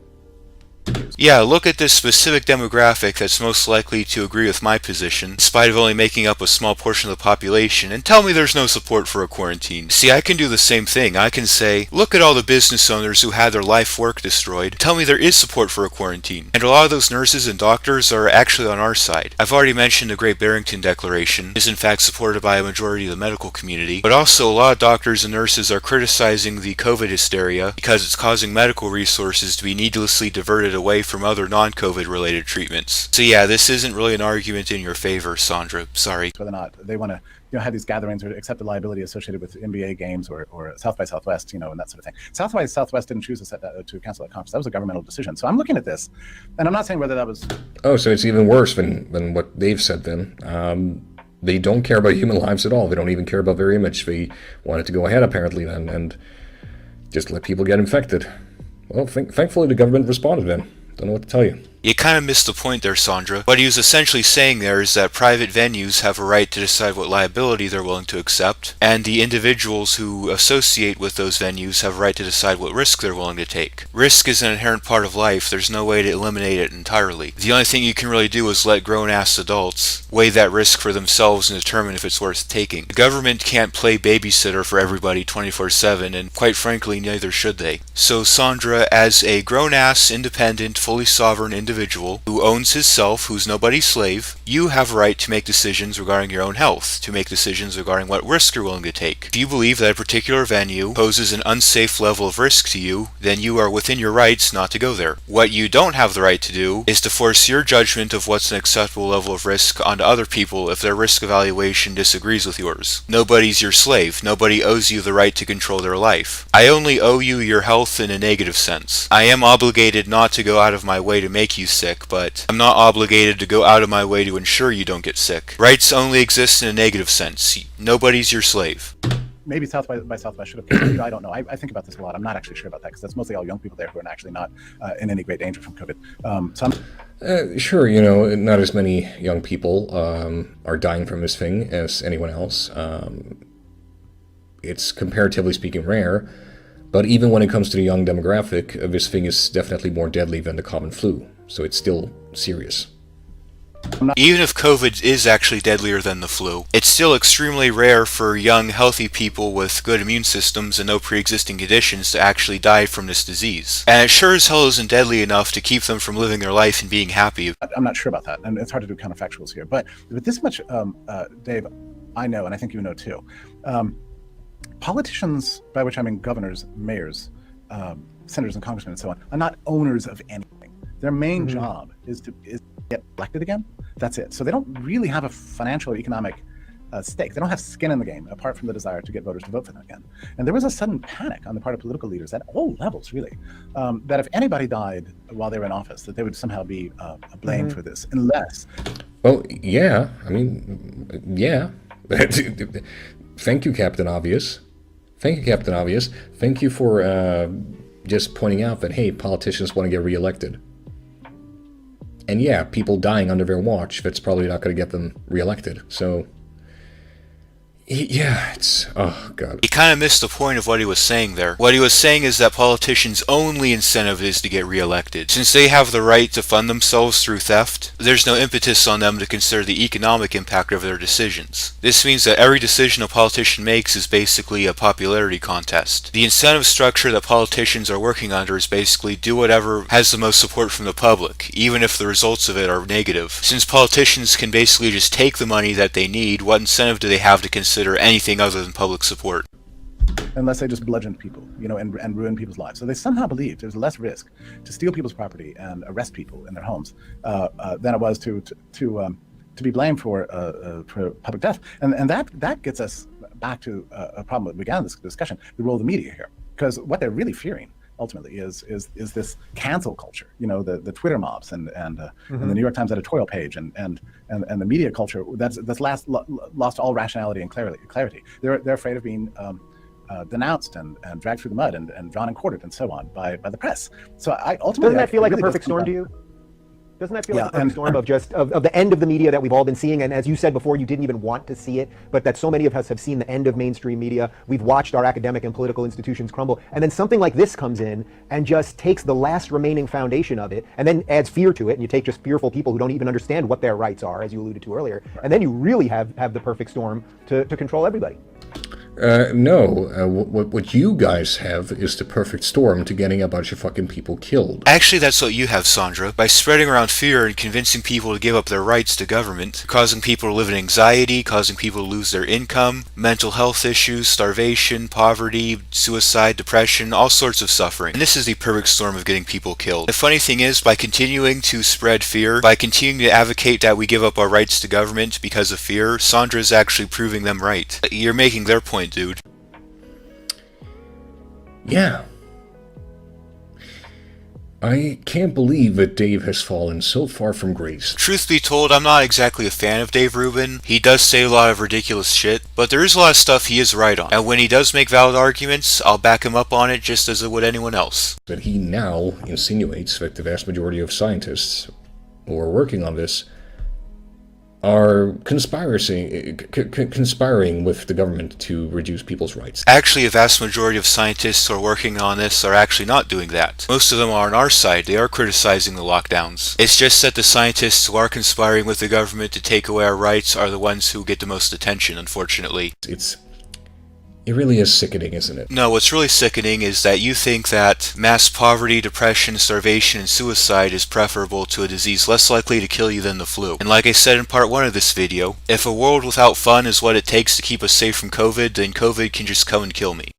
Speaker 1: Yeah, look at this specific demographic that's most likely to agree with my position, in spite of only making up a small portion of the population, and tell me there's no support for a quarantine. See, I can do the same thing. I can say, look at all the business owners who had their life work destroyed. Tell me there is support for a quarantine. And a lot of those nurses and doctors are actually on our side. I've already mentioned the Great Barrington Declaration is in fact supported by a majority of the medical community, but also a lot of doctors and nurses are criticizing the COVID hysteria because it's causing medical resources to be needlessly diverted away from other non-COVID related treatments. So yeah, this isn't really an argument in your favor, Sandre. Sorry.
Speaker 4: Whether or not they want to have these gatherings or accept the liability associated with NBA games or South by Southwest, and that sort of thing. South by Southwest didn't choose to cancel that conference. That was a governmental decision. So I'm looking at this, and I'm not saying whether that was...
Speaker 2: Oh, so it's even worse than what they've said then. They don't care about human lives at all. They don't even care about their image. They wanted to go ahead, apparently, then, and just let people get infected. Well, thankfully the government responded then. Don't know what to tell you.
Speaker 1: You kind of missed the point there, Sandre. What he was essentially saying there is that private venues have a right to decide what liability they're willing to accept, and the individuals who associate with those venues have a right to decide what risk they're willing to take. Risk is an inherent part of life. There's no way to eliminate it entirely. The only thing you can really do is let grown-ass adults weigh that risk for themselves and determine if it's worth taking. The government can't play babysitter for everybody 24/7, and quite frankly, neither should they. So Sandre, as a grown-ass, independent, fully sovereign individual who owns his self, who's nobody's slave, you have a right to make decisions regarding your own health, to make decisions regarding what risk you're willing to take. If you believe that a particular venue poses an unsafe level of risk to you, then you are within your rights not to go there. What you don't have the right to do is to force your judgment of what's an acceptable level of risk onto other people if their risk evaluation disagrees with yours. Nobody's your slave. Nobody owes you the right to control their life. I only owe you your health in a negative sense. I am obligated not to go out of my way to make you sick, but I'm not obligated to go out of my way to ensure you don't get sick. Rights only exist in a negative sense. Nobody's your slave.
Speaker 4: Maybe South by Southwest should have canceled. I don't know. I think about this a lot. I'm not actually sure about that because that's mostly all young people there who are actually not in any great danger from COVID.
Speaker 2: Sure, not as many young people are dying from this thing as anyone else. It's comparatively speaking rare, but even when it comes to the young demographic, this thing is definitely more deadly than the common flu. So it's still serious.
Speaker 1: Even if COVID is actually deadlier than the flu, it's still extremely rare for young, healthy people with good immune systems and no pre-existing conditions to actually die from this disease. And it sure as hell isn't deadly enough to keep them from living their life and being happy.
Speaker 4: I'm not sure about that, and it's hard to do counterfactuals here. But with this much, Dave, I know, and I think you know too, politicians, by which I mean governors, mayors, senators and congressmen and so on, are not owners of anything. Their main job is to get elected again. That's it. So they don't really have a financial or economic stake. They don't have skin in the game, apart from the desire to get voters to vote for them again. And there was a sudden panic on the part of political leaders at all levels, really, that if anybody died while they were in office, that they would somehow be blamed for this, unless...
Speaker 2: Well, yeah. I mean, yeah. Thank you, Captain Obvious. Thank you, Captain Obvious. Thank you for just pointing out that, hey, politicians want to get reelected. And yeah, people dying under their watch, that's probably not going to get them reelected. So, yeah, it's... oh, God.
Speaker 1: He kind of missed the point of what he was saying there. What he was saying is that politicians' only incentive is to get reelected. Since they have the right to fund themselves through theft, there's no impetus on them to consider the economic impact of their decisions. This means that every decision a politician makes is basically a popularity contest. The incentive structure that politicians are working under is basically do whatever has the most support from the public, even if the results of it are negative. Since politicians can basically just take the money that they need, what incentive do they have to consider anything other than public support?
Speaker 4: Unless they just bludgeoned people, and ruin people's lives. So they somehow believed there's less risk to steal people's property and arrest people in their homes than it was to be blamed for public death. And that gets us back to a problem that began this discussion: the role of the media here. Because what they're really fearing ultimately is this cancel culture. The Twitter mobs and the New York Times editorial page and the media culture that's lost all rationality and clarity. They're afraid of being denounced and dragged through the mud and drawn and quartered and so on by the press. So I ultimately
Speaker 5: doesn't that feel like a perfect storm to you? Doesn't that feel like a perfect storm of just of the end of the media that we've all been seeing? And as you said before, you didn't even want to see it, but that so many of us have seen the end of mainstream media. We've watched our academic and political institutions crumble. And then something like this comes in and just takes the last remaining foundation of it and then adds fear to it. And you take just fearful people who don't even understand what their rights are, as you alluded to earlier. Right. And then you really have the perfect storm to control everybody.
Speaker 2: No. What you guys have is the perfect storm to getting a bunch of fucking people killed.
Speaker 1: Actually, that's what you have, Sandre. By spreading around fear and convincing people to give up their rights to government, causing people to live in anxiety, causing people to lose their income, mental health issues, starvation, poverty, suicide, depression, all sorts of suffering. And this is the perfect storm of getting people killed. The funny thing is, by continuing to spread fear, by continuing to advocate that we give up our rights to government because of fear, Sandre is actually proving them right. You're making their point, dude.
Speaker 2: Yeah. I can't believe that Dave has fallen so far from grace.
Speaker 1: Truth be told, I'm not exactly a fan of Dave Rubin. He does say a lot of ridiculous shit, but there is a lot of stuff he is right on. And when he does make valid arguments, I'll back him up on it just as I would anyone else.
Speaker 2: But he now insinuates that the vast majority of scientists who are working on this are conspiring with the government to reduce people's rights.
Speaker 1: Actually, a vast majority of scientists who are working on this are actually not doing that. Most of them are on our side. They are criticizing the lockdowns. It's just that the scientists who are conspiring with the government to take away our rights are the ones who get the most attention, unfortunately.
Speaker 2: It really is sickening, isn't it?
Speaker 1: No, what's really sickening is that you think that mass poverty, depression, starvation, and suicide is preferable to a disease less likely to kill you than the flu. And like I said in part 1 of this video, if a world without fun is what it takes to keep us safe from COVID, then COVID can just come and kill me.